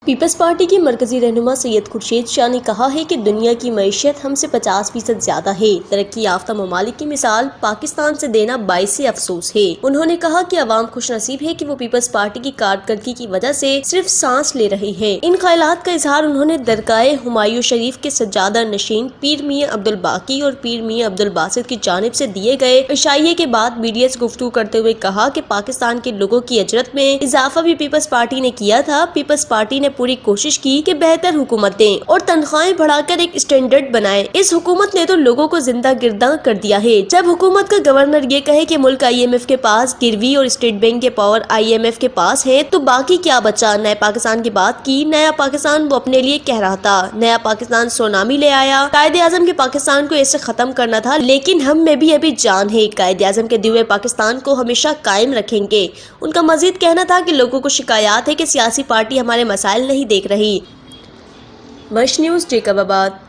Peoples party کے مرکزی رہنما سید خورشید شاہ نے کہا ہے کہ دنیا کی معیشت ہم سے 50% زیادہ ہے۔ ترقی یافتہ ممالک کی مثال پاکستان سے دینا باعث افسوس ہے۔ انہوں نے کہا کہ عوام خوش نصیب ہے کہ وہ پیپلز پارٹی کی کارکردگی کی وجہ سے صرف سانس لے رہی ہے۔ ان خیالات کا اظہار انہوں نے درگاہ ہمایوں شریف کے سجادہ نشین پیر میاں عبدالباقی اور پیر میاں عبدالباسط کی جانب سے دیے گئے عشائیے کے بعد میڈیا سے گفتگو کرتے ہوئے کہا کہ پاکستان کے لوگوں کی اجرت میں اضافہ بھی پیپلز پارٹی نے کیا تھا۔ پیپلز پارٹی نے پوری کوشش کی کہ بہتر حکومت دیں اور تنخواہیں بڑھا کر ایک اسٹینڈرڈ بنائے۔ اس حکومت نے تو لوگوں کو زندہ گرداں کر دیا ہے۔ جب حکومت کا گورنر یہ کہے کہ ملک IMF کے پاس گروی اور اسٹیٹ بینک کے پاور IMF کے پاس ہے تو باقی کیا بچا؟ نئے پاکستان کی بات کی۔ نیا پاکستان وہ اپنے لیے کہہ رہا تھا۔ نیا پاکستان سونامی لے آیا۔ قائد اعظم کے پاکستان کو ایسے ختم کرنا تھا، لیکن ہم میں بھی ابھی جان ہے۔ قائد اعظم کے دیے ہوئے پاکستان کو ہمیشہ قائم رکھیں گے۔ ان کا مزید کہنا تھا کہ لوگوں کو شکایات ہے کہ سیاسی پارٹی ہمارے مسائل نہیں دیکھ رہی۔ مرش نیوز، جیکب آباد۔